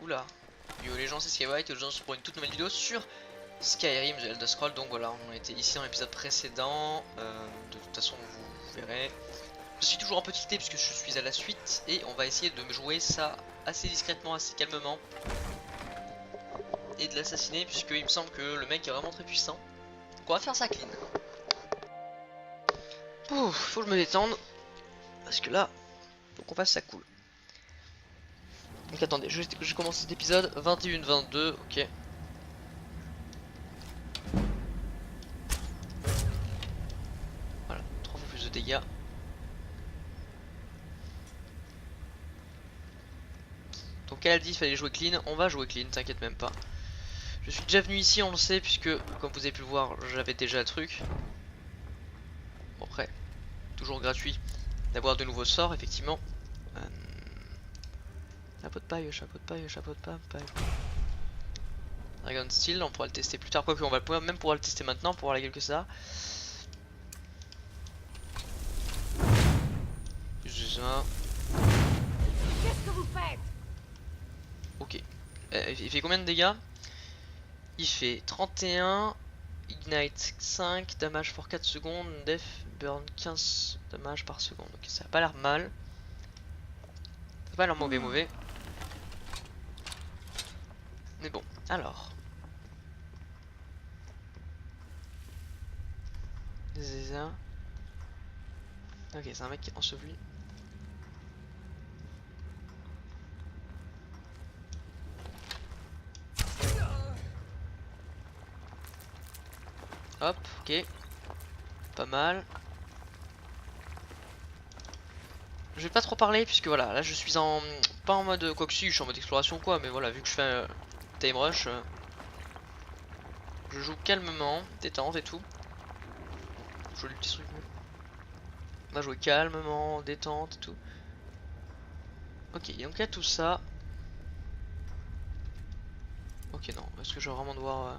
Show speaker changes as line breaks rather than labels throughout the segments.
Oula. Yo les gens, c'est Skywhite et aujourd'hui pour une toute nouvelle vidéo sur Skyrim The Elder Scrolls. Donc voilà, on était ici dans l'épisode précédent. De toute façon vous verrez. Je suis toujours un peu tilté puisque je suis à la suite. Et on va essayer de me jouer ça assez discrètement, assez calmement. Et de l'assassiner puisqu'il me semble que le mec est vraiment très puissant. Donc on va faire ça clean. Ouh, faut que je me détende. Parce que là, faut qu'on fasse ça cool. Donc attendez, je commence cet épisode 21-22, ok. Voilà, 3 fois plus de dégâts. Donc elle a dit qu'il fallait jouer clean, on va jouer clean, t'inquiète même pas. Je suis déjà venu ici, on le sait, puisque comme vous avez pu le voir, j'avais déjà le truc. Bon après, toujours gratuit d'avoir de nouveaux sorts, effectivement. Chapeau de paille, chapeau de paille, chapeau de paille. Dragon Steel, on pourra le tester plus tard, quoique on va même pouvoir le tester maintenant pour voir la gueule que ça a. Juste ça.
Qu'est-ce que vous faites?
Ok. Il fait combien de dégâts? Il fait 31, Ignite 5, damage for 4 secondes, Def burn 15 damage par seconde. Ok, ça a pas l'air mal. Ça a pas l'air mauvais. Mais bon, alors. Zéza. Ok, c'est un mec qui est enseveli. Hop, ok. Pas mal. Je vais pas trop parler puisque voilà, là je suis en... Pas en mode quoi que si, je suis en mode exploration quoi, mais voilà, vu que je fais un time rush, je joue calmement, détente et tout. Je joue le petit truc. On va jouer calmement, détente et tout. Ok, donc il y a tout ça. Ok, non, est-ce que je vais vraiment devoir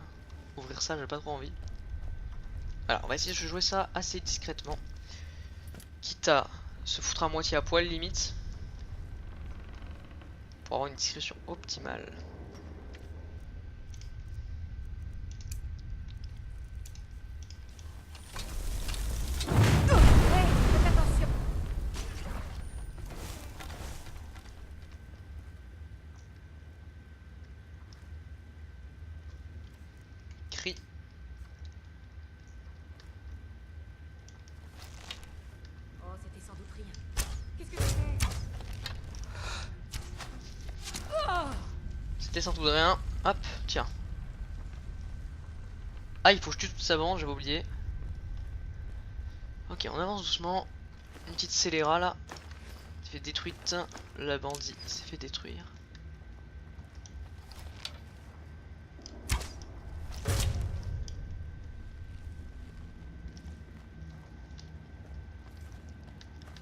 ouvrir ça? J'ai pas trop envie. Alors, on va essayer de jouer ça assez discrètement. Quitte à se foutre à moitié à poil, limite. Pour avoir une discrétion optimale.
Ouais, faites attention.
Cri.
Oh, c'était sans doute rien. Qu'est-ce que c'est?
C'était sans tout de rien. Hop, tiens. Ah, il faut que je tue toute sa bande, j'avais oublié. Ok, on avance doucement. Une petite scélérat là. S'est fait détruite. La bandit s'est fait détruire.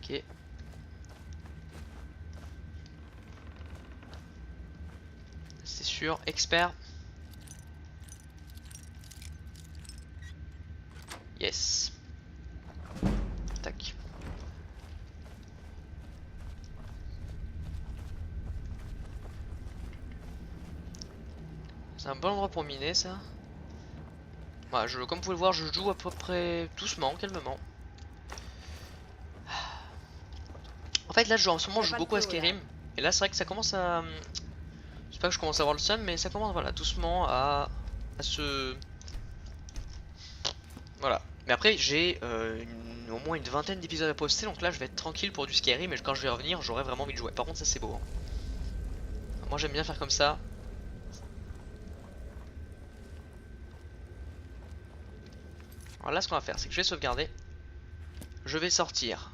Ok. C'est sûr, expert. Yes. Tac. C'est un bon endroit pour miner ça. Voilà, comme vous pouvez le voir, je joue à peu près doucement, calmement. En fait là en ce moment je joue beaucoup à Skyrim. Et là c'est vrai que ça commence à... Je sais pas que je commence à avoir le seum, mais ça commence voilà doucement à se... Voilà. Mais après j'ai au moins une vingtaine d'épisodes à poster, donc là je vais être tranquille pour du Skyrim, et quand je vais revenir j'aurai vraiment envie de jouer. Par contre ça c'est beau. Hein. Moi j'aime bien faire comme ça. Alors là ce qu'on va faire c'est que je vais sauvegarder. Je vais sortir.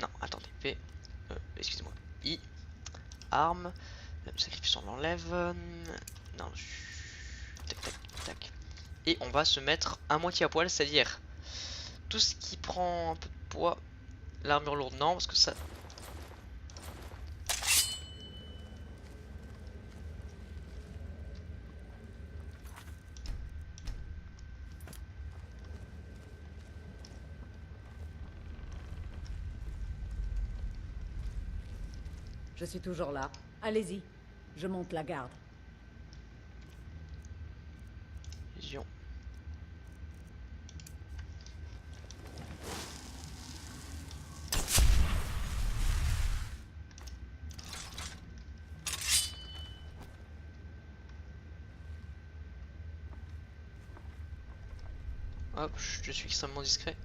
Non, attendez, P. Excusez-moi. I. Arme. Sacrifice on l'enlève. Non. Tac tac tac. Et on va se mettre à moitié à poil, c'est-à-dire tout ce qui prend un peu de poids. L'armure lourde non, parce que ça...
Je suis toujours là. Allez-y. Je monte la garde.
Vision. Hop, je suis extrêmement discret.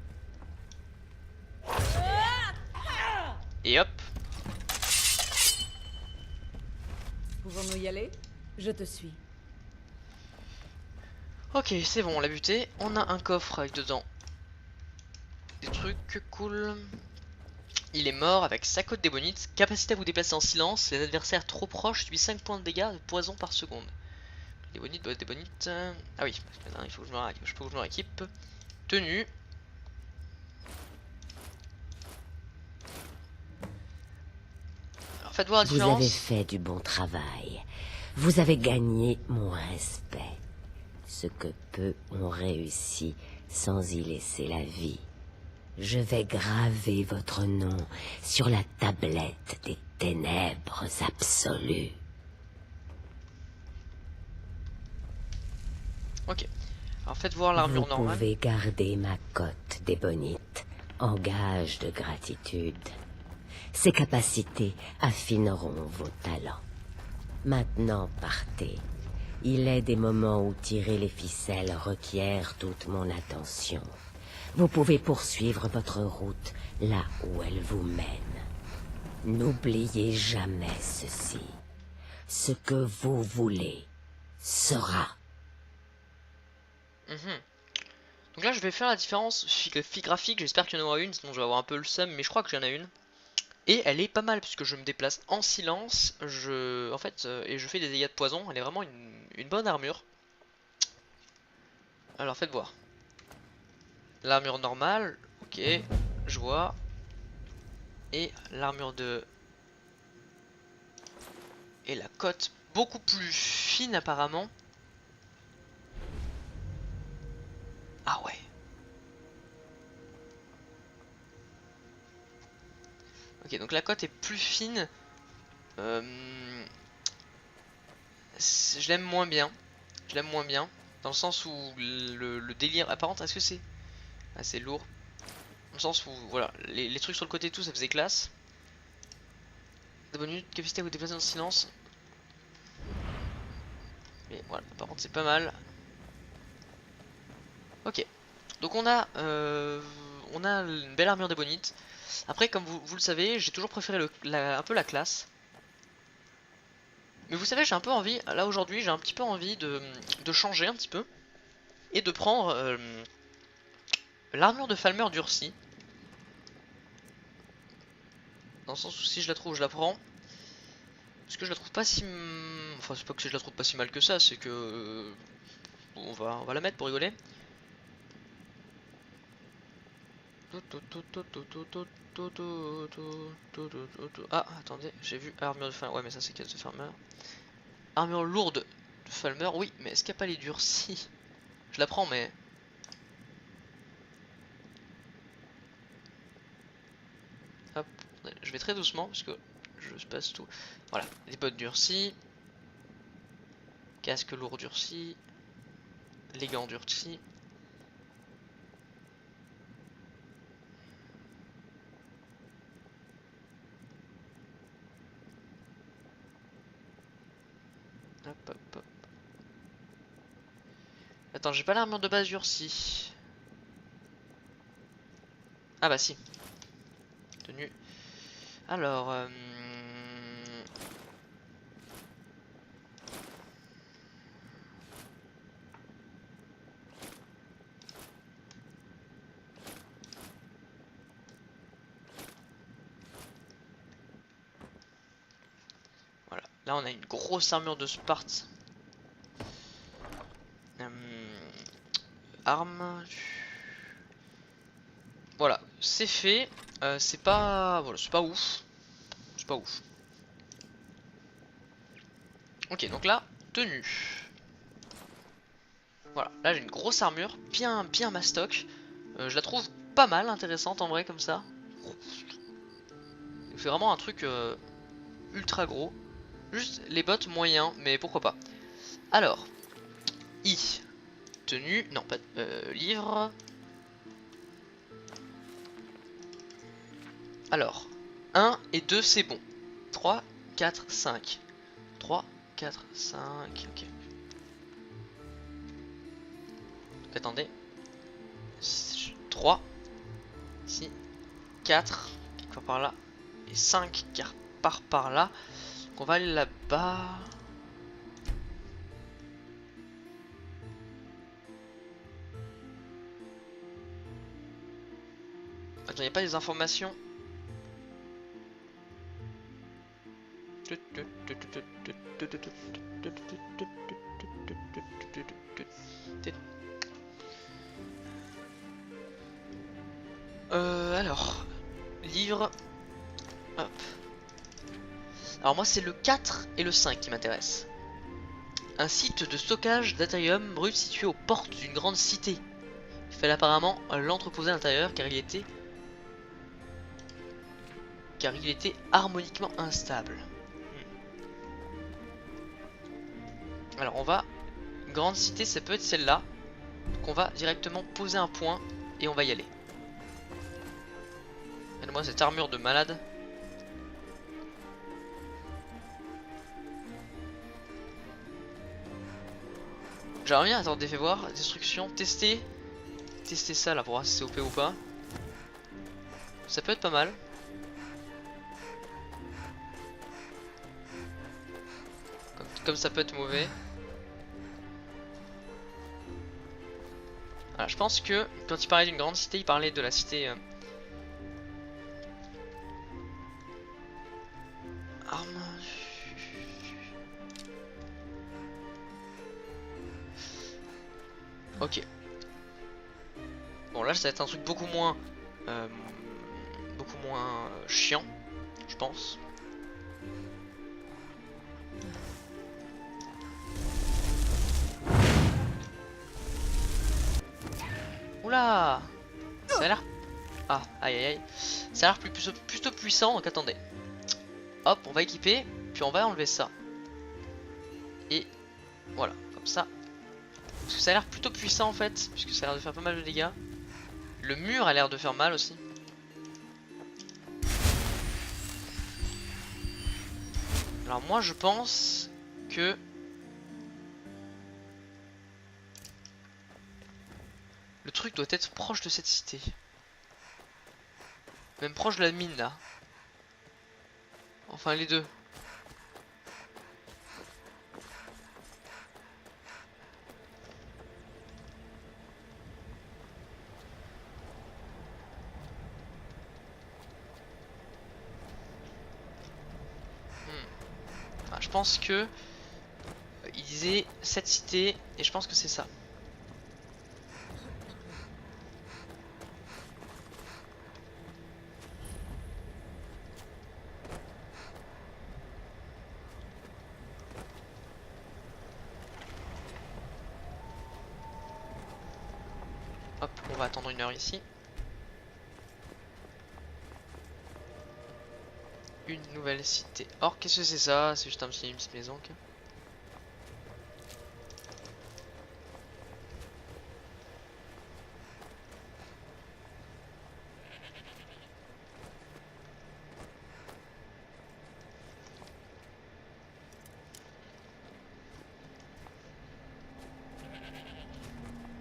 Et hop.
Pouvons-nous y aller? Je te suis.
Ok, c'est bon, on l'a buté. On a un coffre avec dedans des trucs cool. Il est mort avec sa côte d'ébonite. Capacité à vous déplacer en silence. Les adversaires trop proches subissent 5 points de dégâts de poison par seconde. L'ébonite, botte d'ébonite. Ah oui, il faut que je me rééquipe. Tenue. Alors faites voir la
Vous
différence.
avez fait du bon travail. Vous avez gagné mon respect. Ce que peu ont réussi sans y laisser la vie. Je vais graver votre nom sur la tablette des ténèbres absolues.
Ok. Alors faites voir l'armure
Vous
normale.
pouvez garder ma cote d'ébonite en gage de gratitude. Ces capacités affineront vos talents. Maintenant, partez. Il est des moments où tirer les ficelles requiert toute mon attention. Vous pouvez poursuivre votre route là où elle vous mène. N'oubliez jamais ceci. Ce que vous voulez sera.
Donc là je vais faire la différence fille graphique, j'espère qu'il y en aura une, sinon je vais avoir un peu le seum, mais je crois qu'il y en a une. Et elle est pas mal puisque je me déplace en silence, et je fais des dégâts de poison, elle est vraiment une bonne armure. Alors faites voir. L'armure normale, ok, je vois. Et l'armure de... Et la cote beaucoup plus fine apparemment. Ah ouais. Ok, donc la cote est plus fine. Je l'aime moins bien. Je l'aime moins bien. Dans le sens où le délire... Apparemment, est-ce que c'est... Ah, c'est lourd. Dans le sens où, voilà, les trucs sur le côté et tout, ça faisait classe. De bonus, capacité à vous déplacer en silence. Mais voilà, par contre, c'est pas mal. Ok. Donc on a une belle armure d'ébonite. Après, comme vous le savez, j'ai toujours préféré un peu la classe. Mais vous savez, j'ai un peu envie, là aujourd'hui, j'ai un petit peu envie de changer un petit peu. Et de prendre l'armure de Falmer durcie. Dans le sens où si je la trouve, je la prends. Parce que je la trouve pas si... Enfin, c'est pas que je la trouve pas si mal que ça, c'est que... on va la mettre pour rigoler. Ah, attendez, j'ai vu armure de Falmer. Ouais, mais ça c'est casse de Falmer. Armure lourde de Falmer, oui, mais est-ce qu'il n'y a pas les durcis? Je la prends, mais... Hop, je vais très doucement parce que je passe tout. Voilà, les bottes durcies. Casque lourd durci. Les gants durcis. Hop, hop, hop. Attends, j'ai pas l'armure de base durcie. Ah bah si. Tenue. Alors... Voilà. Là on a une grosse armure de Sparte. Arme. Voilà, c'est fait. C'est pas... Voilà, c'est pas ouf. C'est pas ouf. Ok, donc là, tenue. Voilà, là j'ai une grosse armure, bien mastoc. Je la trouve pas mal intéressante en vrai comme ça. C'est vraiment un truc ultra gros. Juste les bots moyens, mais pourquoi pas. Alors, I. Tenue, non pas livre. Alors, 1 et 2 c'est bon. 3, 4, 5. 3, 4, 5, ok. Donc attendez. 3, ici, 4, quelque part par là, et 5 qui repart par là. Donc on va aller là-bas. Attends, il n'y a pas des informations? Alors, livre. Hop. Alors moi c'est le 4 et le 5 qui m'intéressent. Un site de stockage d'Atherium brut situé aux portes d'une grande cité. Il fallait apparemment l'entreposer à l'intérieur car il était harmoniquement instable. Alors on va... Grande cité, ça peut être celle-là. Donc on va directement poser un point et on va y aller. Regardez-moi cette armure de malade. J'aimerais bien, attendez, fais voir. Destruction, tester. Tester ça là pour voir si c'est OP ou pas. Ça peut être pas mal. Comme ça peut être mauvais. Voilà, je pense que quand il parlait d'une grande cité, il parlait de la cité arme. Ok. Bon là ça va être un truc beaucoup moins chiant, je pense. Oula, ça a l'air... Ah, aïe aïe aïe. Ça a l'air plutôt puissant, donc attendez. Hop, on va équiper, puis on va enlever ça. Et voilà, comme ça. Parce que ça a l'air plutôt puissant en fait, puisque ça a l'air de faire pas mal de dégâts. Le mur a l'air de faire mal aussi. Alors moi je pense que... Le truc doit être proche de cette cité. Même proche de la mine là. Enfin les deux. Ah, je pense que... il disait cette cité et je pense que c'est ça. Hop, on va attendre 1 heure ici. Une nouvelle cité. Or, qu'est-ce que c'est ça? C'est juste une petite maison. Okay.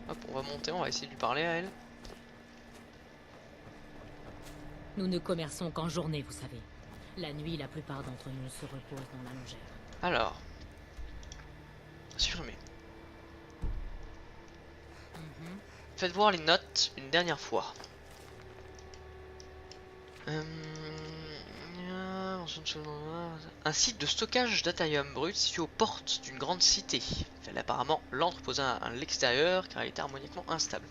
Hop, on va monter, on va essayer de lui parler à elle.
Nous ne commerçons qu'en journée, vous savez. La nuit, la plupart d'entre nous se reposent dans la longère.
Alors, supprimer. Faites voir les notes une dernière fois. Un site de stockage d'Atherium brut situé aux portes d'une grande cité. Il fallait apparemment l'entreposer à l'extérieur car il était harmoniquement instable.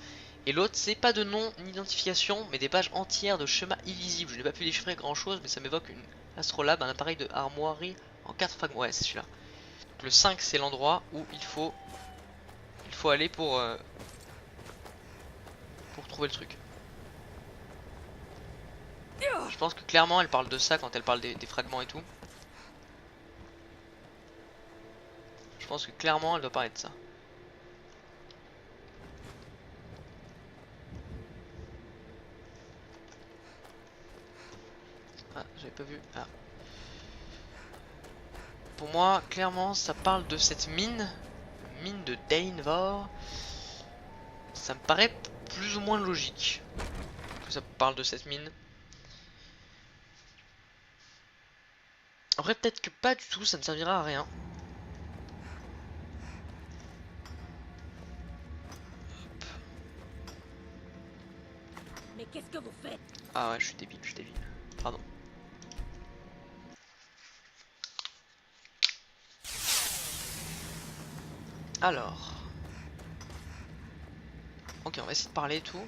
Et l'autre, c'est pas de nom ni d'identification, mais des pages entières de schémas illisibles. Je n'ai pas pu déchiffrer grand chose, mais ça m'évoque une astrolabe, un appareil de armoirie en 4 fragments. Ouais, c'est celui-là. Donc le 5, c'est l'endroit où il faut aller pour trouver le truc. Je pense que clairement, elle parle de ça quand elle parle des fragments et tout. Je pense que clairement elle doit parler de ça. Ah, j'avais pas vu. Ah. Pour moi, clairement, ça parle de cette mine. Mine de Dainvor. Ça me paraît plus ou moins logique que ça parle de cette mine. Après, peut-être que pas du tout, ça ne servira à rien.
Mais qu'est-ce que vous faites?
Ah ouais, je suis débile, je suis débile. Pardon. Alors. Ok, on va essayer de parler et tout.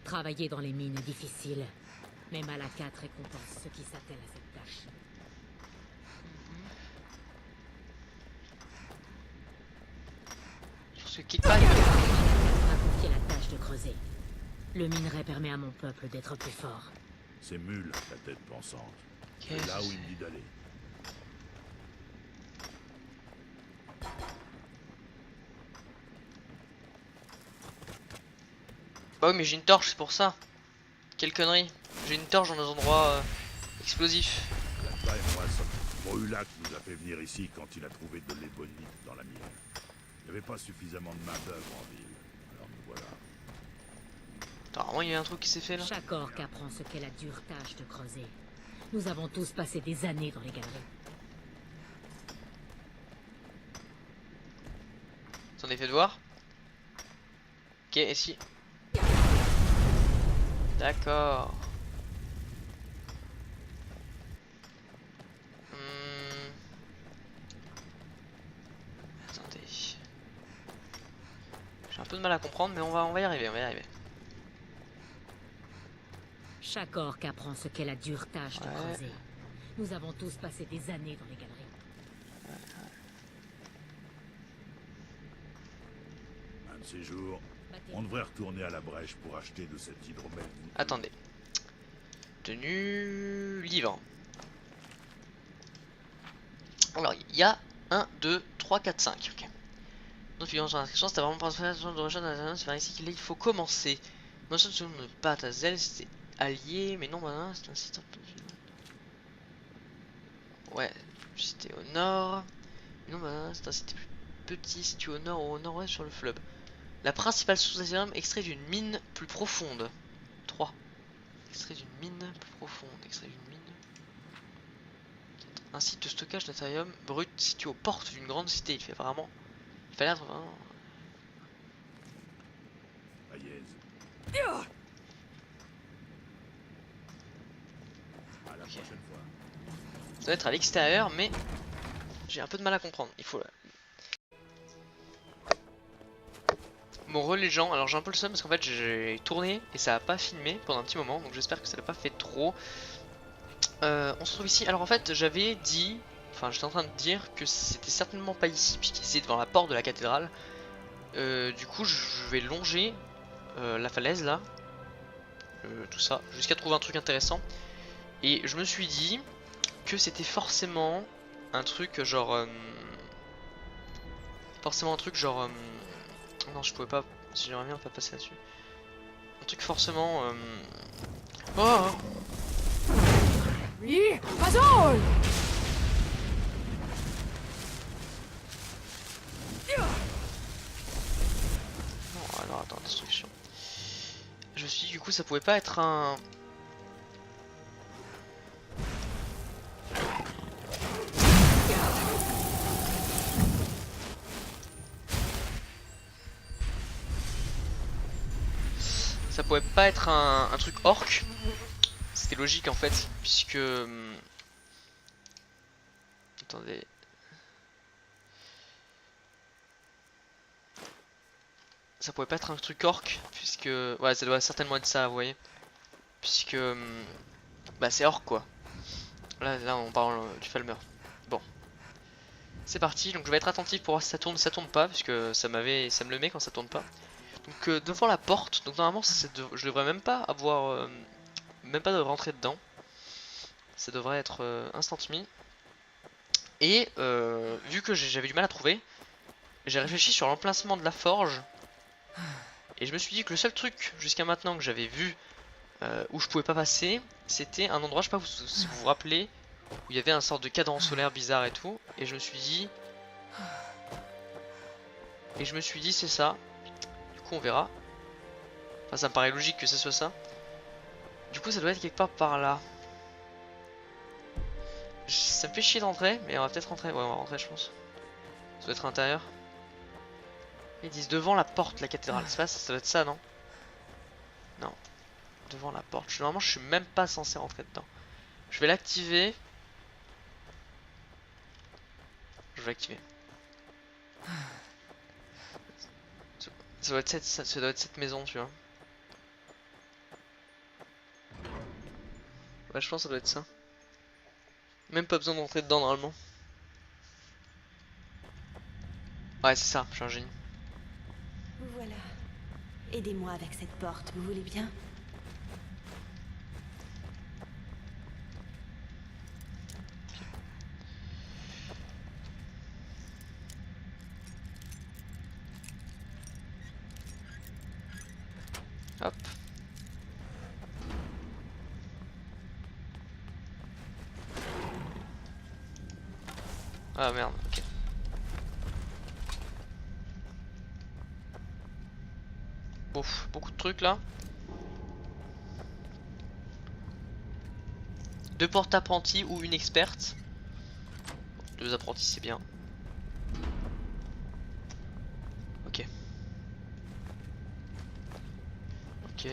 Travailler dans les mines est difficile. Mais Malakat récompense ceux qui s'attellent à cette tâche.
Je pense que quelque part,
On m'a confié la tâche de creuser. Le minerai permet à mon peuple d'être plus fort.
C'est Mule, la tête pensante.
Qu'est-ce
C'est là
que
où
c'est?
il me dit d'aller.
Bah oui, mais j'ai une torche, c'est pour ça. Quelle connerie. J'ai une torche dans des endroits explosifs.
La taille moissonne. Brulac nous a fait venir ici quand il a trouvé de l'ébonite dans la mine. Il n'y avait pas suffisamment de main-d'œuvre en ville. Alors nous voilà.
Attends, vraiment, il y a un truc qui s'est fait là.
Chaque orc apprend ce qu'est la dure tâche de creuser. Nous avons tous passé des années dans les galeries.
T'en es fait devoir. Ok, et si. D'accord. Attendez. J'ai un peu de mal à comprendre, mais on va y arriver, on va y arriver.
Chaque orc apprend ce qu'est la dure tâche de
Ouais.
creuser. Nous avons tous passé des années dans les galeries.
Un de ces jours, on devrait retourner à la brèche pour acheter de cet hydromel.
Attendez. Tenue. Livre. Alors, il y a 1, 2, 3, 4, 5. Ok. Donc, suivant son inscription, c'était vraiment pas de recherche. C'est par ici qu'il faut commencer. Non, ça ne pas ta zèle, c'était allié, mais non, maintenant, c'est un site un peu. Ouais, c'était au nord. Mais non, maintenant, c'est un site plus petit, situé au nord ou au nord-ouest sur le fleuve. La principale source d'Aetherium extrait d'une mine plus profonde. 3. Extrait d'une mine plus profonde. Extrait d'une mine. Un site de stockage d'Aetherium brut situé aux portes d'une grande cité. Il fait vraiment. Il fallait être vraiment.
Paillez. À la prochaine fois.
Ça doit être à l'extérieur, mais j'ai un peu de mal à comprendre. Il faut. Mon relais gens, alors j'ai un peu le seum parce qu'en fait j'ai tourné et ça a pas filmé pendant un petit moment, donc j'espère que ça l'a pas fait trop. On se trouve ici. Alors en fait j'avais dit, enfin j'étais en train de dire que c'était certainement pas ici puisqu'il c'est devant la porte de la cathédrale. Du coup je vais longer la falaise là, tout ça, jusqu'à trouver un truc intéressant. Et je me suis dit que c'était forcément un truc genre... forcément un truc genre... non je pouvais pas, si j'aimerais bien pas passer là-dessus. Un truc forcément... Oh non, alors attends, destruction. Je me suis dit du coup ça pouvait pas être un... Ça pouvait pas être un truc orc. C'était logique en fait, puisque... attendez... Ça pouvait pas être un truc orc, puisque... ouais, ça doit certainement être ça, vous voyez. Puisque... bah c'est orc quoi. Là on parle du Falmer. Bon. C'est parti, donc je vais être attentif pour voir si ça tourne pas, puisque ça me le met quand ça tourne pas. Donc devant la porte, donc normalement je devrais même pas avoir... même pas de rentrer dedans. Ça devrait être instant me. Et vu que j'avais du mal à trouver, j'ai réfléchi sur l'emplacement de la forge. Et je me suis dit que le seul truc jusqu'à maintenant que j'avais vu où je pouvais pas passer, c'était un endroit, je sais pas si vous vous rappelez, où il y avait un sorte de cadran solaire bizarre et tout. Et je me suis dit... c'est ça. Du coup on verra. Enfin ça me paraît logique que ce soit ça. Du coup ça doit être quelque part par là. Ça me fait chier d'entrer, mais on va peut-être rentrer. Ouais, on va rentrer, je pense. Ça doit être à l'intérieur. Ils disent devant la porte, la cathédrale. C'est pas ça, ça doit être ça, non? Non. Devant la porte. Normalement, je suis même pas censé rentrer dedans. Je vais l'activer. Je vais l'activer. Ça doit être ça doit être cette maison, tu vois. Ouais, je pense que ça doit être ça. Même pas besoin d'entrer dedans normalement. Ouais, c'est ça, je suis un génie.
Voilà. Aidez-moi avec cette porte, vous voulez bien?
Hop. Ah merde, ok. Ouf, beaucoup de trucs là. Deux porte-apprentis ou une experte. Deux apprentis, c'est bien. Ok. Ok.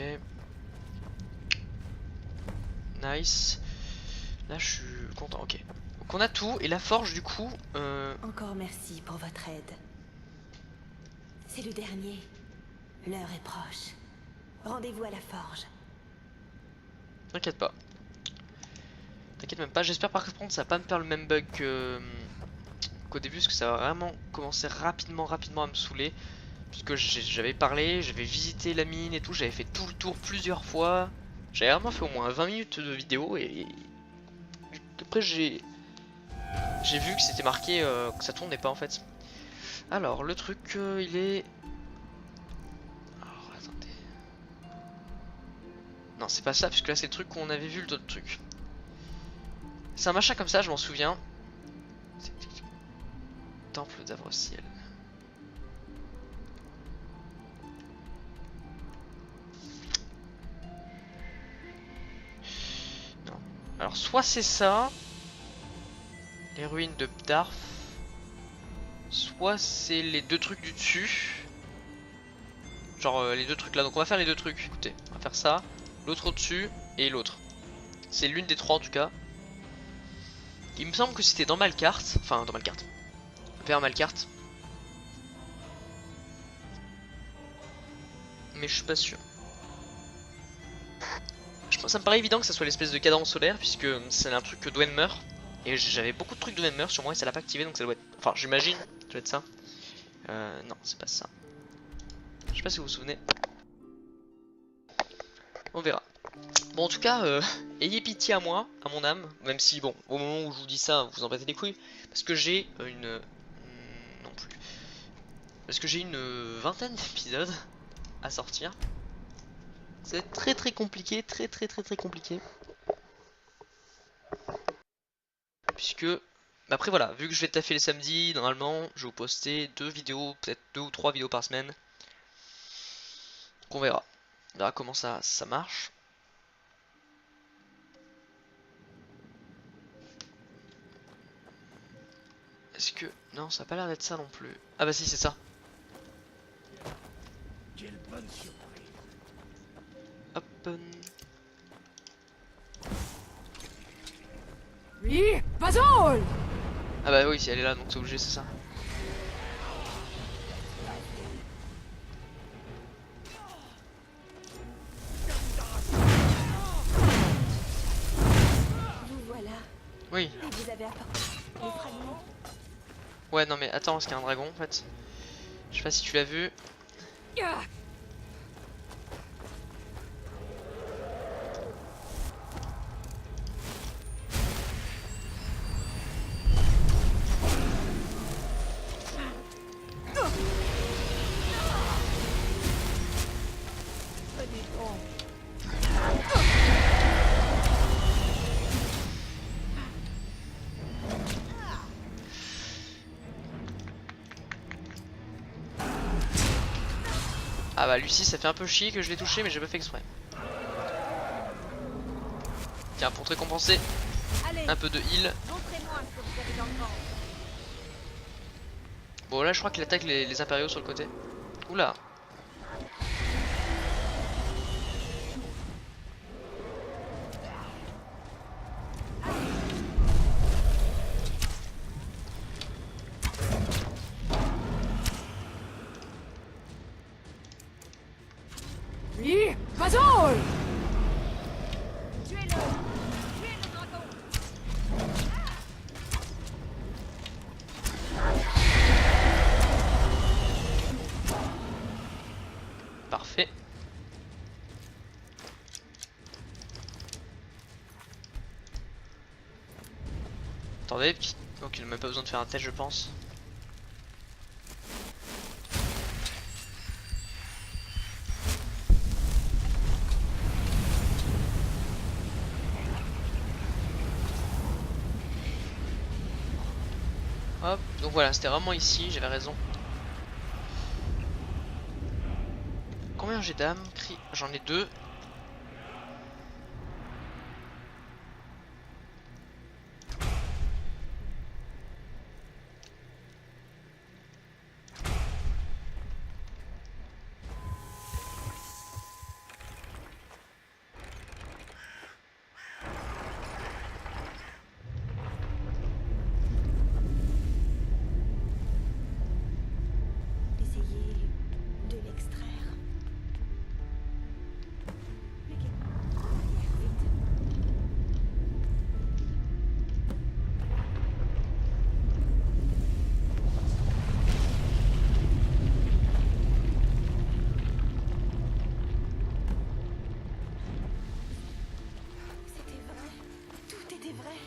Nice. Là, je suis content. Ok. Donc on a tout. Et la forge, du coup.
Encore merci pour votre aide. C'est le dernier. L'heure est proche. Rendez-vous à la forge.
T'inquiète pas. T'inquiète même pas. J'espère par contre ça va pas me faire le même bug qu'au début. Parce que ça va vraiment commencer rapidement à me saouler. Puisque j'avais parlé, j'avais visité la mine et tout. J'avais fait tout le tour plusieurs fois. J'avais vraiment fait au moins 20 minutes de vidéo. Et après j'ai vu que c'était marqué que ça tournait pas en fait. Alors le truc il est... Alors attendez. Non c'est pas ça puisque là c'est le truc qu'on avait vu, le truc. C'est un machin comme ça, je m'en souviens. Temple d'Avrociel. Non. Alors soit c'est ça. Les ruines de Bdarf. Soit c'est les deux trucs du dessus. Genre les deux trucs là. Donc on va faire les deux trucs. Écoutez, on va faire ça. L'autre au-dessus et l'autre. C'est l'une des trois en tout cas. Il me semble que c'était dans Malkart. Enfin dans Malkart. Vers Malkart. Mais je suis pas sûr. Ça me paraît évident que ça soit l'espèce de cadran solaire. Puisque c'est un truc que Dwayne et j'avais beaucoup de trucs de Dwayne sur moi et ça l'a pas activé. Donc ça doit être... Enfin j'imagine. Ça doit être ça. Non c'est pas ça. Je sais pas si vous vous souvenez. On verra. Bon en tout cas ayez pitié à moi, à mon âme. Même si bon au moment où je vous dis ça vous en battez les couilles. Parce que j'ai une... Non plus. Parce que j'ai une vingtaine d'épisodes à sortir. C'est très compliqué. Très compliqué. Puisque... Après voilà, vu que je vais taffer les samedis, normalement je vais vous poster 2 vidéos, peut-être 2 ou 3 vidéos par semaine. Donc on verra. On verra comment ça marche. Est-ce que... Non, ça a pas l'air d'être ça non plus. Ah bah si, c'est ça.
Quelle bonne surprise.
Hop. Ah bah oui, si elle est là, donc c'est obligé, c'est ça.
Vous voilà.
Oui.
Et vous avez apporté les fragments.
Ouais, non mais attends, parce qu'il y a un dragon en fait. Je sais pas si tu l'as vu. Ah bah Lucie, ça fait un peu chier que je l'ai touché, mais j'ai pas fait exprès. Tiens, pour te récompenser,
Allez,
un peu de heal.
montrez-moi ce que vous avez dans le ventre.
Bon là je crois qu'il attaque les impériaux sur le côté. Oula.
Oui, vas-y. Tuez-le. Tuez le dragon.
Parfait. Attendez, donc il n'a même pas besoin de faire un test je pense. Hop, donc voilà, c'était vraiment ici, j'avais raison. Combien j'ai d'âmes? J'en ai 2.
Essayez de l'extraire. Mais vite. C'était vrai. Tout était vrai.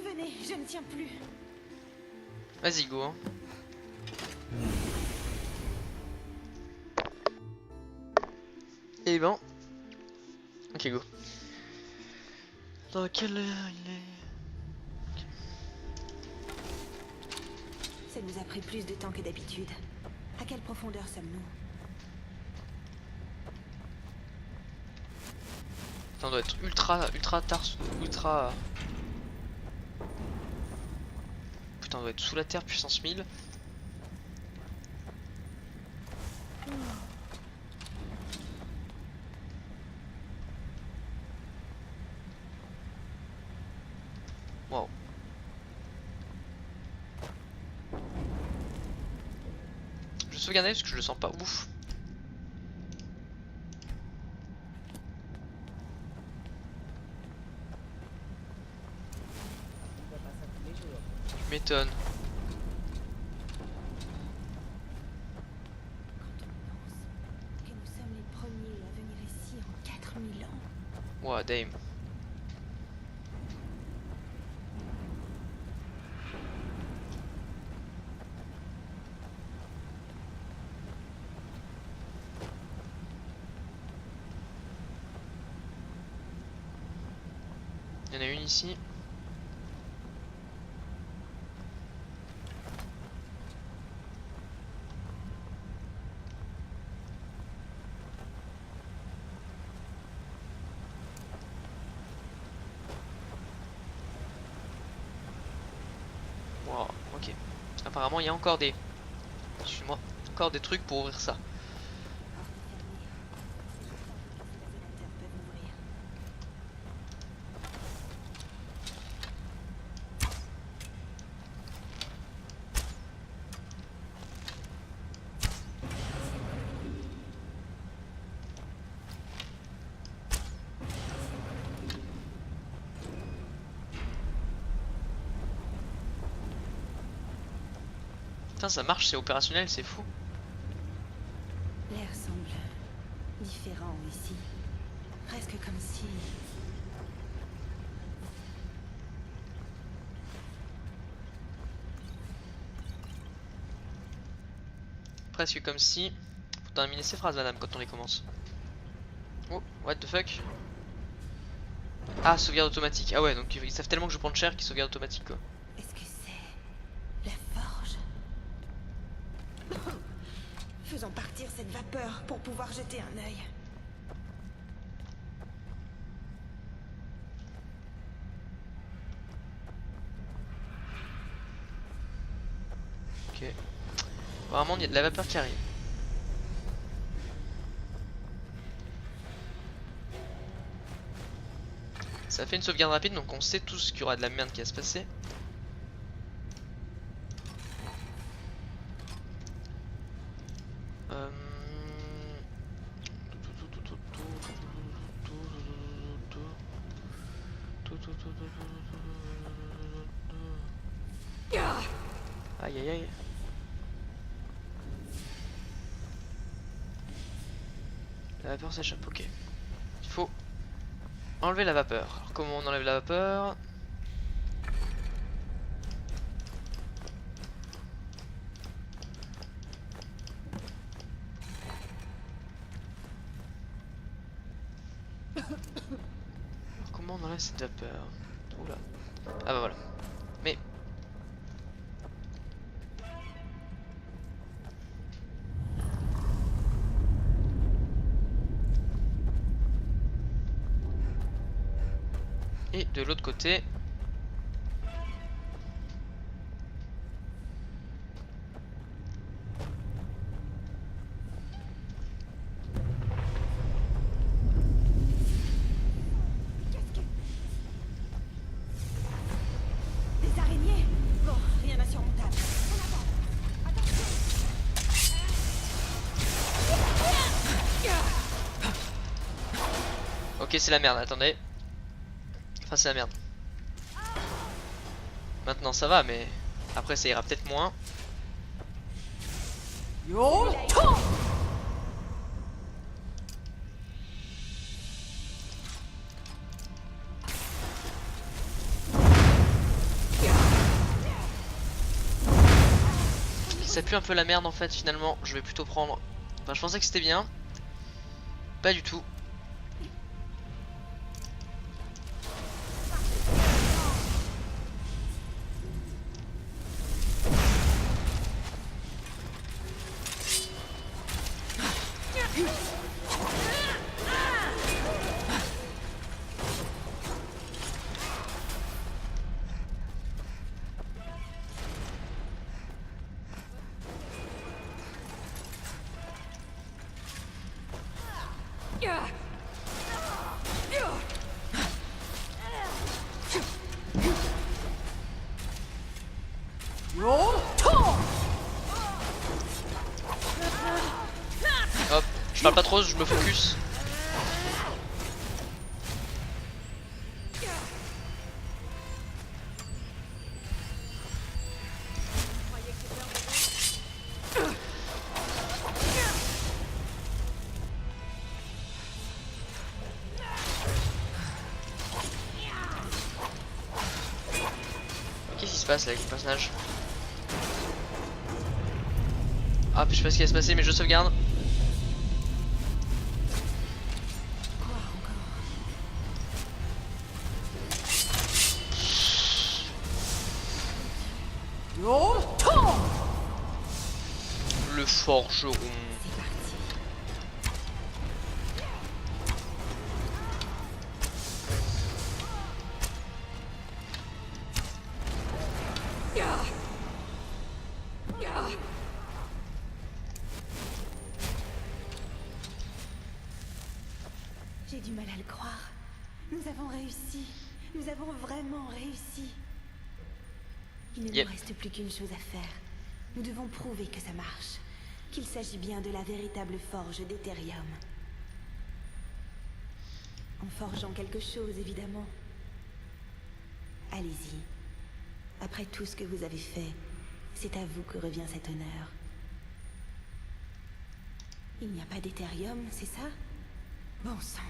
Venez, je ne tiens plus.
Vas-y go hein. Et ben. Ok go. Dans quelle heure il est?
Ça nous a pris plus de temps que d'habitude. À quelle profondeur sommes-nous?
Ça doit être ultra tard, ultra... Putain, on doit être sous la terre, puissance 1000. Wow. Je vais sauvegarder parce que je le sens pas ouf. Tu m'étonnes.
Quand on pense que nous sommes les premiers à venir ici en 4000 ans.
Wow, damn. Il y en a une ici. Wow, ok. Apparemment il y a encore des... Excuse-moi. Encore des trucs pour ouvrir ça.
Porte fermée. C'est juste là que les élévateurs peuvent ouvrir.
Putain, ça marche, c'est opérationnel, c'est fou.
L'air semble différent ici. Presque comme si...
Presque comme si... Faut terminer ces phrases, madame, quand on les commence. Oh, what the fuck? Ah, sauvegarde automatique. Ah ouais, donc ils savent tellement que je prends cher qu'ils sauvegardent automatique, quoi.
Est-ce que c'est... la forge? Faisons partir cette de vapeur pour pouvoir jeter un œil.
Ok. Apparemment, il y a de la vapeur qui arrive. Ça fait une sauvegarde rapide, donc on sait tous qu'il y aura de la merde qui va se passer. Aïe aïe aïe. La vapeur s'échappe, ok. Il faut enlever la vapeur. Alors comment on enlève la vapeur? Alors comment on enlève cette vapeur? Oula. Ah bah voilà. Mais... Et de l'autre côté...
Des araignées. Bon, rien d'insurmontable. En avant.
Ok, c'est la merde, attendez. Enfin, c'est la merde. Maintenant ça va, mais après ça ira peut-être moins. Ça pue un peu la merde en fait, finalement. Je vais plutôt prendre... Enfin, je pensais que c'était bien. Pas du tout. Hop, je parle pas trop, je me focus. Qu'est-ce qui se passe là avec le personnage? Ah, je sais pas ce qui va se passer, mais je sauvegarde.
Quoi encore?
Le forgeron.
C'est parti. J'ai du mal à le croire. Nous avons réussi. Nous avons vraiment réussi. Il ne
Yep.
nous reste plus qu'une chose à faire. Nous devons prouver que ça marche. Qu'il s'agit bien de la véritable forge d'Etherium. En forgeant quelque chose, évidemment. Allez-y. Après tout ce que vous avez fait, c'est à vous que revient cet honneur. Il n'y a pas d'Etherium, c'est ça? Bon sang.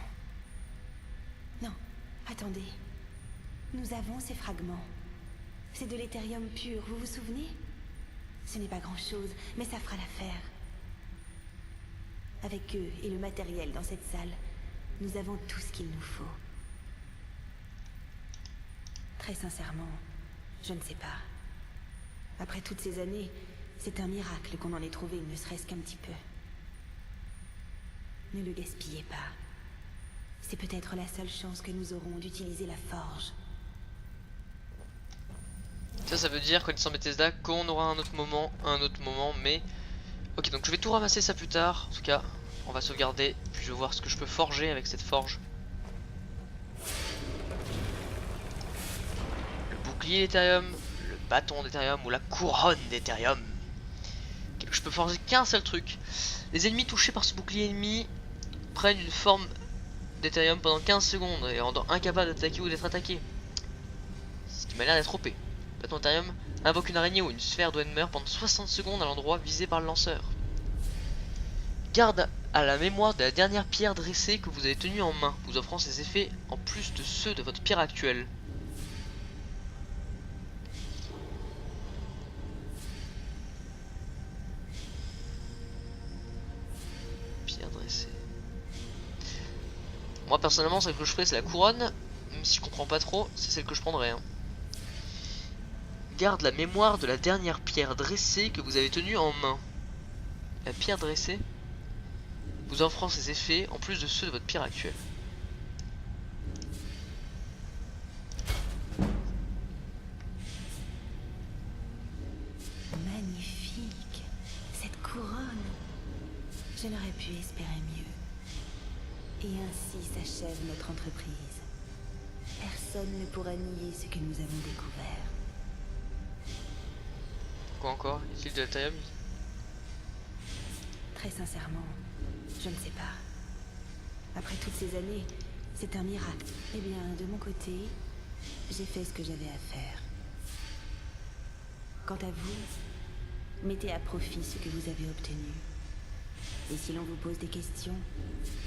Non, attendez. Nous avons ces fragments. C'est de l'Etherium pur, vous vous souvenez? Ce n'est pas grand-chose, mais ça fera l'affaire. Avec eux et le matériel dans cette salle, nous avons tout ce qu'il nous faut. Très sincèrement, je ne sais pas. Après toutes ces années, c'est un miracle qu'on en ait trouvé ne serait-ce qu'un petit peu. Ne le gaspillez pas. C'est peut-être la seule chance que nous aurons d'utiliser la forge.
Ça veut dire, connaissant Bethesda, qu'on aura un autre moment, mais... Ok, donc je vais tout ramasser ça plus tard. En tout cas, on va sauvegarder, puis je vais voir ce que je peux forger avec cette forge. Le bouclier d'Ethereum, le bâton d'Ethereum ou la couronne d'Ethereum. Okay, je peux forger qu'un seul truc. Les ennemis touchés par ce bouclier ennemi prennent une forme d'Ethereum pendant 15 secondes et rendant incapable d'attaquer ou d'être attaqué. Ce qui m'a l'air d'être OP. Le bâton d'Ethereum invoque une araignée ou une sphère d'Oenmer pendant 60 secondes à l'endroit visé par le lanceur. Garde à la mémoire de la dernière pierre dressée que vous avez tenue en main, vous offrant ses effets en plus de ceux de votre pierre actuelle. Pierre dressée. Moi personnellement, celle que je ferai c'est la couronne, même si je comprends pas trop, c'est celle que je prendrai. Hein. Garde la mémoire de la dernière pierre dressée que vous avez tenue en main. La pierre dressée vous offrant ses effets en plus de ceux de votre pierre actuelle.
Magnifique. Cette couronne. Je n'aurais pu espérer mieux. Et ainsi s'achève notre entreprise. Personne ne pourra nier ce que nous avons découvert.
Quoi encore? Est-il de l'Ethereum?
Très sincèrement, je ne sais pas. Après toutes ces années, c'est un miracle. Eh bien, de mon côté, j'ai fait ce que j'avais à faire. Quant à vous, mettez à profit ce que vous avez obtenu. Et si l'on vous pose des questions,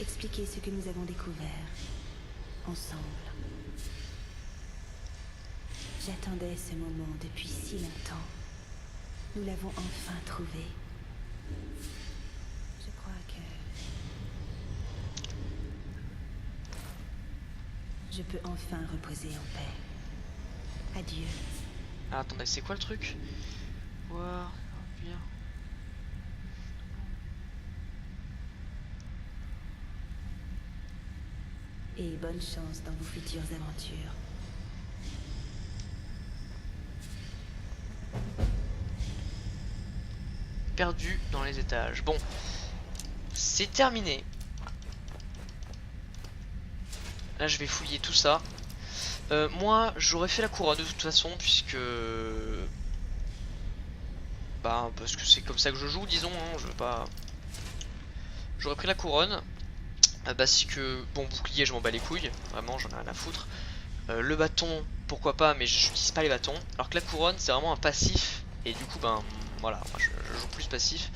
expliquez ce que nous avons découvert, ensemble. J'attendais ce moment depuis si longtemps. Nous l'avons enfin trouvé. Je crois que... je peux enfin reposer en paix. Adieu.
Ah, attendez, c'est quoi le truc? Voir, bien.
Et bonne chance dans vos futures aventures.
Perdu dans les étages. Bon, c'est terminé. Là, je vais fouiller tout ça. Moi, j'aurais fait la couronne de toute façon, puisque... bah, parce que c'est comme ça que je joue, disons. Hein, je veux pas... J'aurais pris la couronne. Parce que, bon, bouclier, je m'en bats les couilles. Vraiment, j'en ai rien à foutre. Le bâton, pourquoi pas, mais je n'utilise pas les bâtons. Alors que la couronne, c'est vraiment un passif. Et du coup, ben, voilà, moi, je joue plus passif.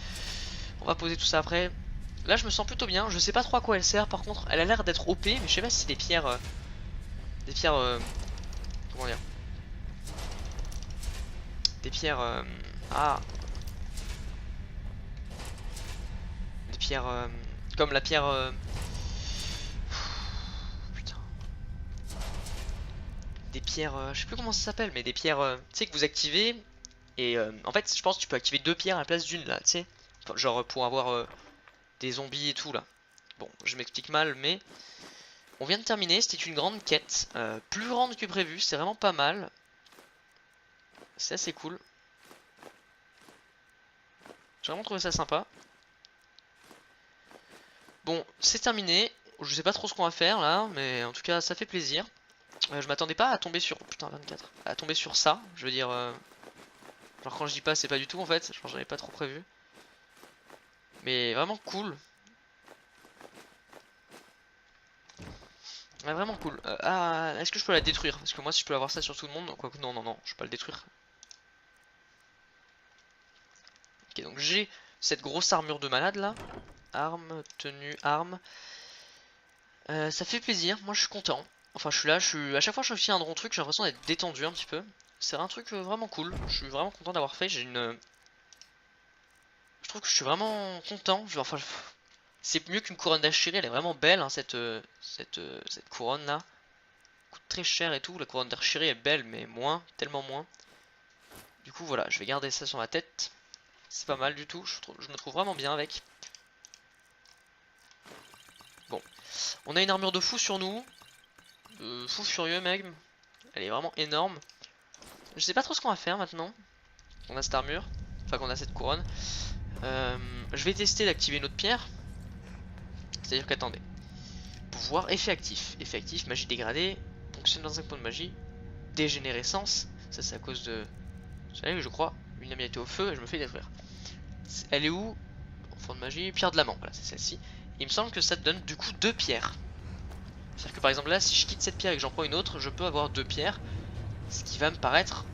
On va poser tout ça après. Là, je me sens plutôt bien. Je sais pas trop à quoi elle sert, par contre. Elle a l'air d'être OP, mais je sais pas si c'est des pierres... des pierres... comment dire? Des pierres... ah... des pierres... comme la pierre... putain... des pierres... je sais plus comment ça s'appelle, mais des pierres... tu sais, que vous activez... et en fait, je pense que tu peux activer 2 pierres à la place d'une, là, tu sais. Genre pour avoir des zombies et tout, là. Bon, je m'explique mal, mais... on vient de terminer, c'était une grande quête, plus grande que prévu, c'est vraiment pas mal. C'est assez cool. J'ai vraiment trouvé ça sympa. Bon, c'est terminé. Je sais pas trop ce qu'on va faire là, mais en tout cas ça fait plaisir. Je m'attendais pas à tomber sur... putain, 24. À tomber sur ça, je veux dire... genre quand je dis pas, c'est pas du tout en fait, j'en avais pas trop prévu. Mais vraiment cool. Ouais, vraiment cool. Ah, est-ce que je peux la détruire? Parce que moi si je peux avoir ça sur tout le monde, quoique non, non, non, je peux pas le détruire. Ok, donc j'ai cette grosse armure de malade là. Arme, tenue, arme. Ça fait plaisir, moi je suis content. Enfin je suis là, à chaque fois que je fais un grand truc, j'ai l'impression d'être détendu un petit peu. C'est un truc vraiment cool, je suis vraiment content d'avoir fait. J'ai une... je trouve que je suis vraiment content. Enfin, c'est mieux qu'une couronne d'Ashiri, elle est vraiment belle hein, cette couronne là. Coûte très cher et tout, la couronne d'Ashiri est belle mais moins, tellement moins. Du coup voilà, je vais garder ça sur ma tête. C'est pas mal du tout, je me trouve vraiment bien avec. On a une armure de fou sur nous. Fou furieux, mec. Elle est vraiment énorme. Je sais pas trop ce qu'on va faire maintenant. On a cette armure. Enfin, qu'on a cette couronne. Je vais tester d'activer une autre pierre. C'est-à-dire qu'attendez. Pouvoir, effet actif. Effet actif, magie dégradée. Fonctionne dans 5 points de magie. Dégénérescence. Ça, c'est à cause de. Vous savez, je crois. Une habilité au feu et je me fais détruire. Elle est où? Enfant de magie. Pierre de l'amant. Voilà, c'est celle-ci. Il me semble que ça te donne du coup 2 pierres. C'est-à-dire que par exemple là, si je quitte cette pierre et que j'en prends une autre, je peux avoir 2 pierres. Ce qui va me paraître.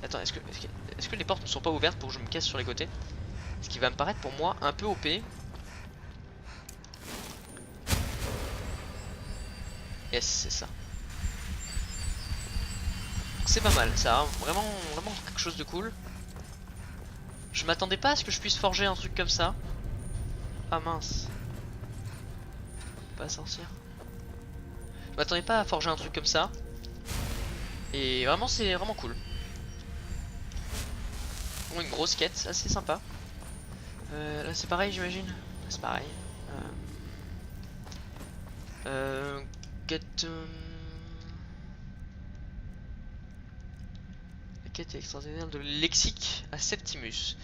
Attends, est-ce que les portes ne sont pas ouvertes pour que je me casse sur les côtés? Ce qui va me paraître pour moi un peu OP. Yes, c'est ça. C'est pas mal, ça, hein. Vraiment quelque chose de cool. Je m'attendais pas à ce que je puisse forger un truc comme ça. Ah mince. Pas sortir. Je m'attendais pas à forger un truc comme ça. Et vraiment, c'est vraiment cool. Bon, une grosse quête, assez sympa. Là, c'est pareil, j'imagine. C'est pareil. Quête. La quête extraordinaire de lexique à Septimus.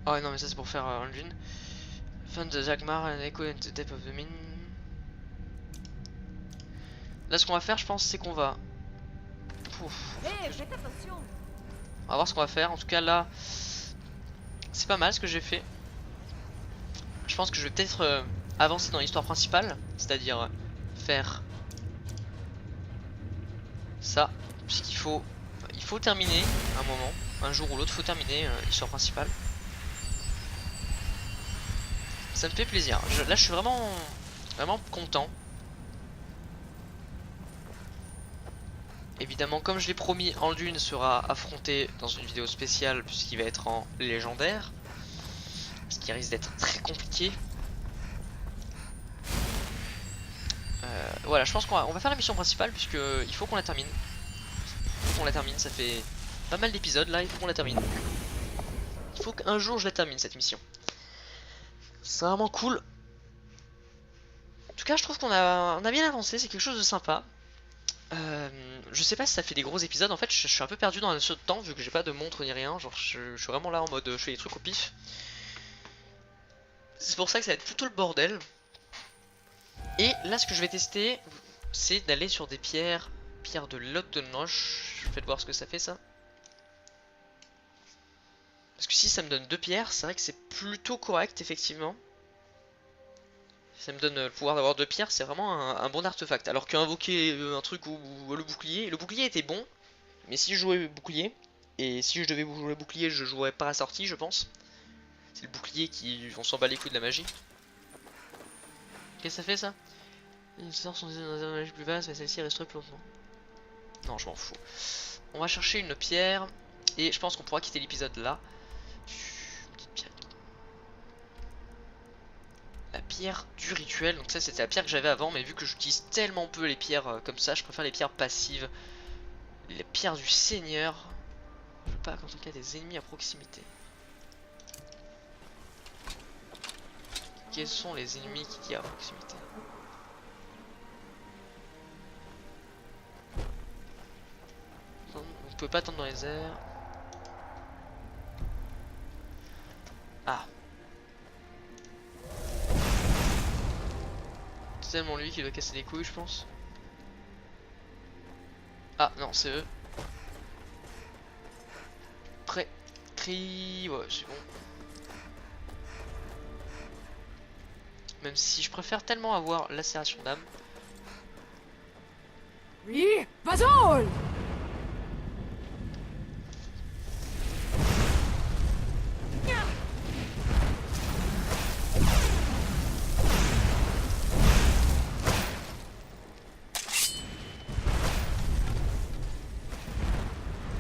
Oh non, mais ça c'est pour faire Engine. Find the Jagmar and echo in the depth of the mine. Là, ce qu'on va faire, je pense, c'est qu'on va.
Hé, faites attention.
On va voir ce qu'on va faire. En tout cas, là, c'est pas mal ce que j'ai fait. Je pense que je vais peut-être avancer dans l'histoire principale, c'est-à-dire faire ça, puisqu'il faut, terminer un moment, un jour ou l'autre, faut terminer l'histoire principale. Ça me fait plaisir. Là, je suis vraiment content. Évidemment, comme je l'ai promis, Alduin sera affronté dans une vidéo spéciale puisqu'il va être en légendaire. Ce qui risque d'être très compliqué. Voilà, je pense qu'on va faire la mission principale puisque il faut qu'on la termine. Ça fait pas mal d'épisodes là, il faut qu'on la termine. Il faut qu'un jour je la termine cette mission. C'est vraiment cool. En tout cas, je trouve qu'on a bien avancé, c'est quelque chose de sympa. Je sais pas si ça fait des gros épisodes, en fait je suis un peu perdu dans la notion de temps vu que j'ai pas de montre ni rien, genre je suis vraiment là en mode je fais des trucs au pif. C'est pour ça que ça va être plutôt le bordel. Et là ce que je vais tester c'est d'aller sur des pierres de Lot de Noche. Faites voir ce que ça fait ça. Parce que si ça me donne 2 pierres, c'est vrai que c'est plutôt correct effectivement. Ça me donne le pouvoir d'avoir 2 pierres, c'est vraiment un bon artefact. Alors qu'invoquer un truc ou le bouclier était bon. Mais si je jouais bouclier, et si je devais jouer bouclier, je jouerais pas assorti, je pense. C'est le bouclier qui, on s'en bat les couilles de la magie. Qu'est-ce que ça fait ça? Les sorts sont dans une magie plus vaste, mais celle-ci reste plus longtemps. Non, je m'en fous. On va chercher une pierre, et je pense qu'on pourra quitter l'épisode là. La pierre du rituel, donc ça c'était la pierre que j'avais avant, mais vu que j'utilise tellement peu les pierres comme ça, je préfère les pierres passives. Les pierres du seigneur. Je veux pas quand il y a des ennemis à proximité. Quels sont les ennemis qu'il y a à proximité? Vous pouvez pas attendre dans les airs. Ah. C'est tellement lui qui doit casser les couilles, je pense. Ah non, c'est eux. Prêt. Cri. Ouais, c'est bon. Même si je préfère tellement avoir lacération d'âme.
Oui, vas-y.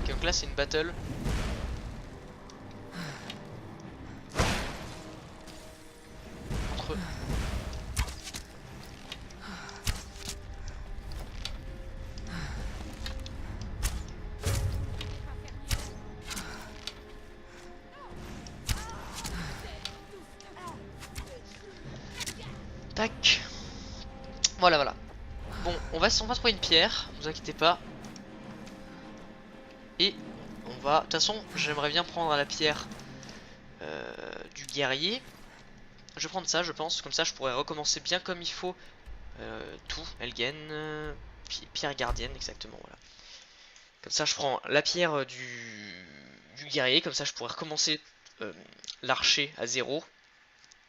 Donc là c'est une battle. Entre eux. Tac. Voilà. Bon, on va trouver une pierre, ne vous inquiétez pas. Et on va... De toute façon, j'aimerais bien prendre la pierre du guerrier. Je vais prendre ça, je pense. Comme ça, je pourrais recommencer bien comme il faut. Tout, Elgen, pierre gardienne, exactement, voilà. Comme ça, je prends la pierre du guerrier. Comme ça, je pourrais recommencer l'archer à 0.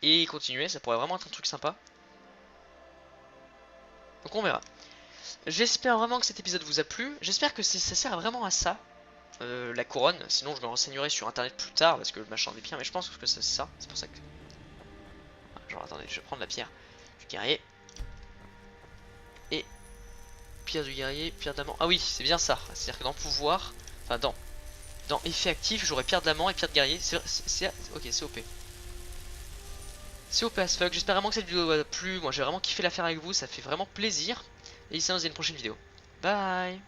Et continuer, ça pourrait vraiment être un truc sympa. Donc on verra. J'espère vraiment que cet épisode vous a plu. J'espère que ça sert vraiment à ça. La couronne. Sinon, je me renseignerai sur internet plus tard. Parce que le machin est bien. Mais je pense que c'est ça. C'est pour ça que... Genre, attendez, je vais prendre la pierre du guerrier. Et... Pierre du guerrier, pierre d'amant. Ah oui, c'est bien ça. C'est-à-dire que dans pouvoir... Enfin, dans effet actif, j'aurai pierre d'amant et pierre de guerrier. Ok, c'est OP. C'est OP as fuck. J'espère vraiment que cette vidéo vous a plu. Moi, j'ai vraiment kiffé la faire avec vous. Ça fait vraiment plaisir. Et ici, on se dit à une prochaine vidéo. Bye.